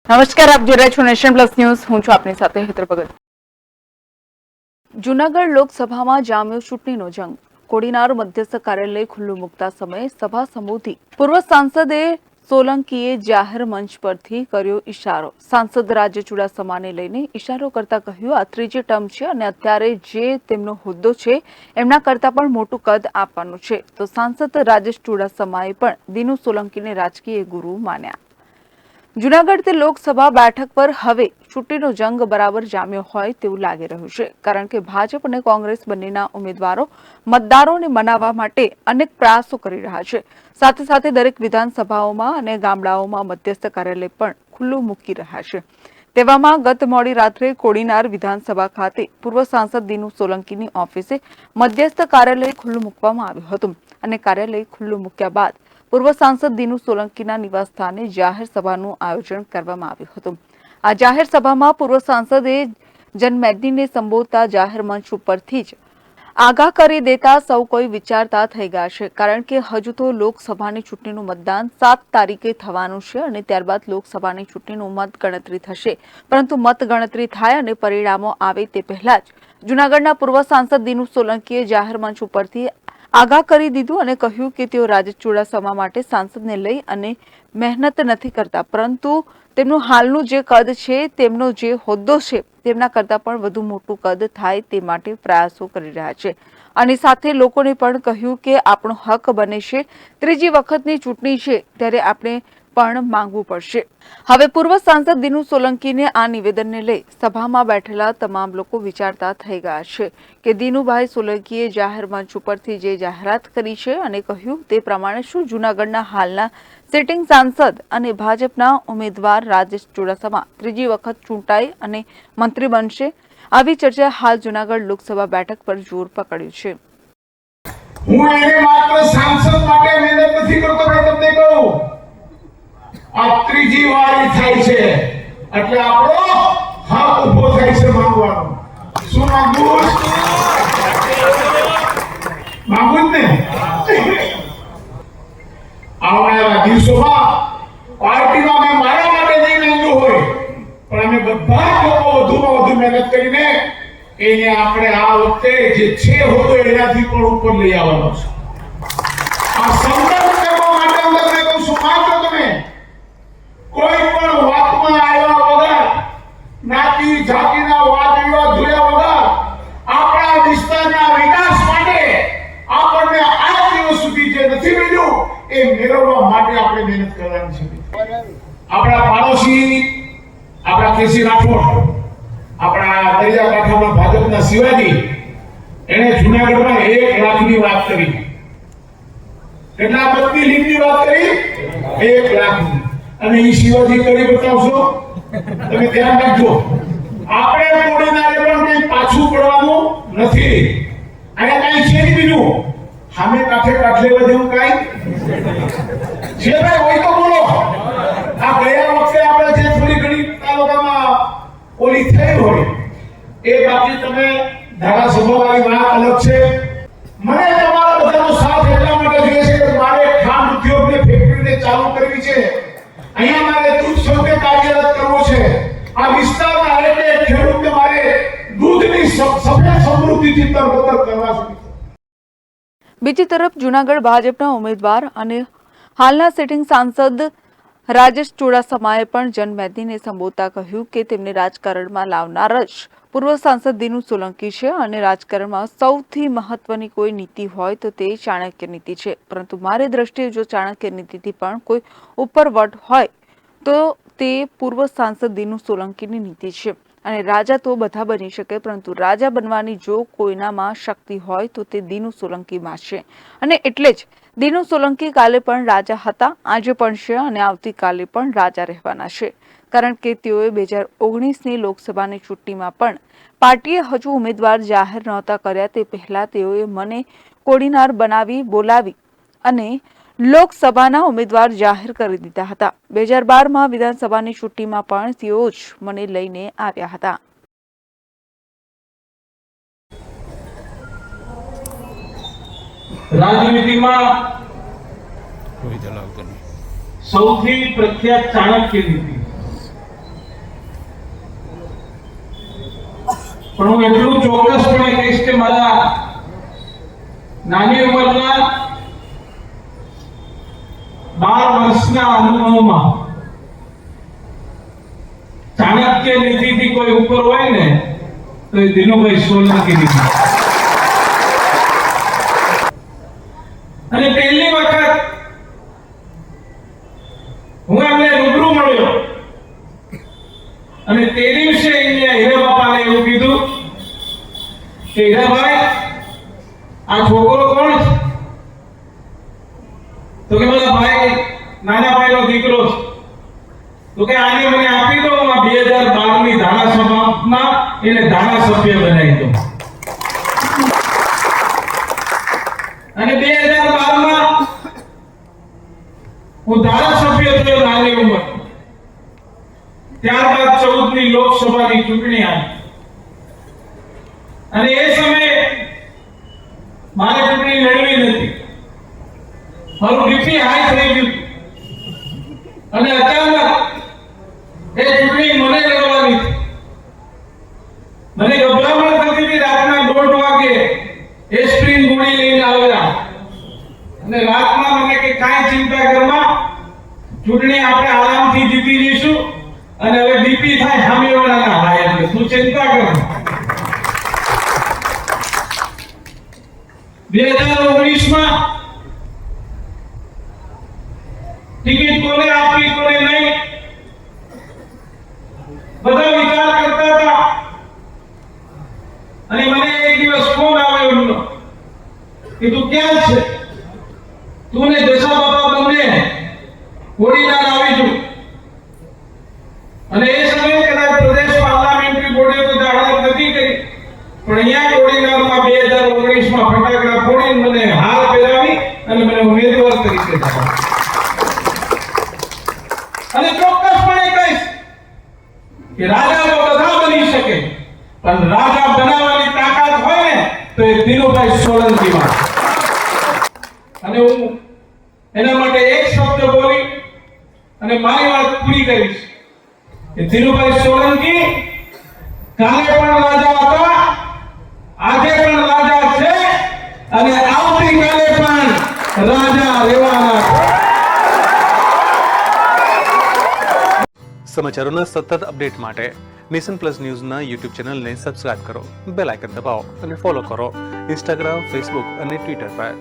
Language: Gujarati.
નમસ્કાર, આપ જોઈ રહ્યા છો નેશન પ્લસ ન્યૂઝ. હું છું આપની સાથે હેતર ભગત. જૂનાગઢ લોકસભામાં જામ્યો ચૂંટણીનો જંગ. કોડીનાર મધ્યસ્થ કાર્યાલય ખુલ્લું મૂકતા સમયે સભા સંબોધી પૂર્વ સાંસદે સોલંકીએ જાહેર મંચ પરથી કર્યો ઇશારો. સાંસદ રાજ્ય ચુડાસમાને લઈને ઇશારો કરતા કહ્યું, આ ત્રીજી ટર્મ છે અને અત્યારે જે તેમનો હોદ્દો છે એમના કરતા પણ મોટું કદ આપવાનું છે. તો સાંસદ રાજેશ ચુડાસમાએ પણ દિનુ સોલંકીને રાજકીય ગુરુ માન્યા. જૂનાગઢ લોકસભા બેઠક પર હવે ચૂંટણીનો જંગ બરાબર જામ્યો હોય તેવું લાગી રહ્યું છે, કારણ કે ભાજપ અને કોંગ્રેસ બંનેના ઉમેદવારો મતદારોને મનાવવા માટે અનેક પ્રયાસો કરી રહ્યા છે. સાથે સાથે દરેક વિધાનસભાઓમાં અને ગામડાઓમાં મધ્યસ્થ કાર્યાલય પણ ખુલ્લું મૂકી રહ્યા છે. તેવામાં ગત મોડી રાત્રે કોડીનાર વિધાનસભા ખાતે પૂર્વ સાંસદ દિનુ સોલંકીની ઓફિસે મધ્યસ્થ કાર્યાલય ખુલ્લું મૂકવામાં આવ્યું હતું અને કાર્યાલય ખુલ્લું મૂક્યા બાદ પૂર્વ સાંસદ દિનુ સોલંકીના નિવાસસ્થાને જાહેર સભાનું આયોજન કરવામાં આવ્યું હતું. આ જાહેર સભામાં પૂર્વ સાંસદે જનમેદનીને સંબોધતા જાહેર મંચ ઉપરથી જ આગાહ કરી દેતા સૌ કોઈ વિચારતા થઈ ગયા છે, કારણ કે હજુ તો લોકસભાની ચૂંટણીનું મતદાન 7 તારીખે થવાનું છે અને ત્યારબાદ લોકસભાની ચૂંટણીનું મતગણતરી થશે. પરંતુ મતગણતરી થાય અને પરિણામો આવે તે પહેલા જ જૂનાગઢના પૂર્વ સાંસદ દિનુ સોલંકીએ જાહેર મંચ ઉપરથી આગાહ કરી દીધું અને કહ્યું કે તેઓ રાજેશ ચુડાસમા માટે સાંસદને લઈ અને મહેનત નથી કરતા, પરંતુ તેમનું હાલનું જે કદ છે, તેમનો જે હોદ્દો છે તેમના કરતાં પણ વધુ મોટું કદ થાય તે માટે પ્રયાસો કરી રહ્યા છે. અને સાથે લોકોને પણ કહ્યું કે આપણો હક બને છે, ત્રીજી વખતની ચૂંટણી છે ત્યારે આપણે પણ માંગવું પડશે. હવે પૂર્વ સાંસદ દિનુ સોલંકીને આ નિવેદનને લઈ સભામાં બેઠેલા તમામ લોકો વિચારતા થઈ ગયા છે કે દિનુભાઈ સોલંકીએ જાહેર મંચ ઉપરથી જે જાહેરાત કરી છે અને કહ્યું તે પ્રમાણે શું જૂનાગઢના હાલના સિટિંગ સાંસદ અને ભાજપના ઉમેદવાર રાજેશ ચુડાસમા ત્રીજી વખત ચૂંટાઈ અને મંત્રી બનશે? આવી ચર્ચા હાલ જૂનાગઢ લોકસભા બેઠક પર જોર પકડ્યું છે. હું એને માત્ર સાંસદ માટે મહેનત નથી કરતો, મેં તમને કહું આ ત્રીજી વારી થાય છે એટલે આપણો હક ઉભો થાય છે માંગવાનો. શું માંગવું? માંગવું ને આવનારા દિવસોમાં પાર્ટીમાં મેં મારા માટે નહીં માંગ્યું હોય, પણ અમે બધા લોકો વધુમાં વધુ મહેનત કરીને એને આપણે આ વખતે જે છે હોતો એનાથી પણ ઉપર લઈ આવવાનો છે. આ સંકલ્પ કરવા માટે હું તમને કહું છું, માત્ર તમે કોઈ પણ વાતમાં આવ્યા વગર, જ્ઞાતિ જાતિના વાદ વિવાદ જોયા વગર આપણા વિસ્તારના વિકાસ માટે આપણને આ દિવસ સુધી જે નથી મળ્યું એ મેળવવા માટે આપણે મહેનત કરવાની છે. આપણા પાડોશી આપણા કેસી રાઠોડ, આપણા દરિયાકાંઠામાં ભાજપના શિવાજી, એને જૂનાગઢમાં 1 લાખની વાત કરી. કેટલા પત્ની લીધની વાત કરી? 1 લાખની. અને એ શિવાજી કરી બતાવશો? તમે ધ્યાન રાખજો, આપણે કોડીનારે પણ કંઈ પાછું પડવાનું નથી. અને કઈ છે બીજું સામે કાંઠે લેવા જેવું કઈ છે ભાઈ? હોય તો બોલો. આ ગયા વખતે આપણે જે થોડી ઘણી તાલુકામાં ઓલી થઈ હોય એ બાકી તમે ધારાસભાવાળી વાત અલગ છે. મને તમારા બધાનો સાથ એટલા માટે જોઈએ છે કે મારે ખાંડ ઉદ્યોગને ફેક્ટરીને ચાલુ કરવી છે. અહીંયા મારે દૂધ સૌદે કાર્યરત કરવો છે. આ વિસ્તારના એટલે ખેડૂતને મારે દૂધની સફેદ સમૃદ્ધિથી તરબતર કરવા છે. બીજી તરફ જૂનાગઢ ભાજપના ઉમેદવાર અને હાલના સિટિંગ સાંસદ રાજેશ ચુડાસમાએ પણ જનમેદનીને સંબોધતા કહ્યું કે તેમને રાજકારણમાં લાવનાર જ પૂર્વ સાંસદ દિનુ સોલંકી છે અને રાજકારણમાં સૌથી મહત્વની કોઈ નીતિ હોય તો તે ચાણક્ય નીતિ છે. પરંતુ મારી દ્રષ્ટિએ જો ચાણક્ય નીતિથી પણ કોઈ ઉપરવટ હોય તો તે પૂર્વ સાંસદ દિનુ સોલંકીની નીતિ છે. અને રાજા તો બધા બની શકે, પરંતુ રાજા બનવાની જો કોઈનામાં શક્તિ હોય તો તે દિનુ સોલંકીમાં છે. અને એટલે જ દિનુ સોલંકી કાલે પણ રાજા હતા, આજે પણ છે અને આવતીકાલે પણ રાજા રહેવાના છે. કારણ કે તેઓએ 2019ની લોકસભાની ચૂંટણીમાં પણ પાર્ટીએ હજુ ઉમેદવાર જાહેર નહોતા કર્યા તે પહેલા તેઓએ મને કોડીનાર બનાવી બોલાવી અને લોકસભાના ઉમેદવાર જાહેર કરી દીધા હતા. 2012માં વિધાનસભાની ચૂંટણીમાં પણ તેઓ જ મને લઈને આવ્યા હતા. રાજનીતિમાં સૌથી પ્રખ્યાત ચાણક્ય નીતિ પણ હું એટલું ચોક્કસપણે કહીશ કે મારા નાની ઉંમરના 12 વર્ષના અનુભવમાં ચાણક્ય નીતિથી કોઈ ઉપર હોય ને તો એ દિનુભાઈ સોલંકી નીતિ. અને પહેલી વખત હું એમને રૂબરૂ મળ્યો અને તે દિવસે હીરા બાપાને એવું કીધું કે હીરાભાઈ આ છોકરો કોણ છે? તો કે મારા ભાઈ નાના ભાઈનો દીકરો છે. તો કે આને મને આપી દો, હું આ 2012 ની ધારાસભામાં એને ધારાસભ્ય બનાવી દઉં. અને 2012 માં હું ધારાસભ્ય થયો નાની ઉંમર. ત્યારબાદ 14 ની લોકસભાની ચૂંટણી આવી અને એ સમયે મારે ચૂંટણી લડવી નથી. મારું બીપી હાઈ થઈ ગયું અને અચાનક એ ચૂંટણી મને લડવાની હતી. મને ગભરામણ થતી હતી. રાતના 1:30 વાગે એસ્પ્રિન ગોળી લઈને આવ્યા અને રાતના મને કે કાંઈ ચિંતા કરમાં, ચૂંટણી આપણે આરામથી જીતી જઈશું અને હવે બીપી થાય સામેવાળાના હાય એટલે તું ચિંતા કર. 2019 માં ટિકિટ કોને આપવી કોને નહીં બધા વિચાર કરતા હતા. અને મને એક દિવસ ફોન આવ્યો એમનો કે તું ક્યાં છે? તું ને દશા બાપા બંને કોડીનાર આવી જો. અને એ સમયે કદાચ પ્રદેશ પાર્લામેન્ટરી બોર્ડે તો જાહેરાત નથી કરી, પણ અહીંયા કોડીનારમાં 2019 માં ફટાકડા ફોડીને મને હાર પહેરાવી અને મને ઉમેદવાર તરીકે જાહેર. અને ચોક્કસપણે કહીશ કે રાજા તો બધા બની શકે, પણ રાજા બનાવવાની તાકાત હોય ને તો એ દિનુભાઈ સોલંકીમાં. અને હું એના માટે એક શબ્દ બોલી અને મારી વાત પૂરી કરીશ કે દિનુભાઈ સોલંકી કાલે પણ રાજા હતા, આજે પણ રાજા છે અને આવતીકાલે પણ રાજા રહેવાના છે. સમાચારોના સતત અપડેટ માટે નેશન પ્લસ ન્યૂઝના યુટ્યુબ ચેનલને સબસ્ક્રાઇબ કરો, બેલ આઇકન દબાવો અને ફોલો કરો ઇન્સ્ટાગ્રામ, ફેસબુક અને ટ્વિટર પર.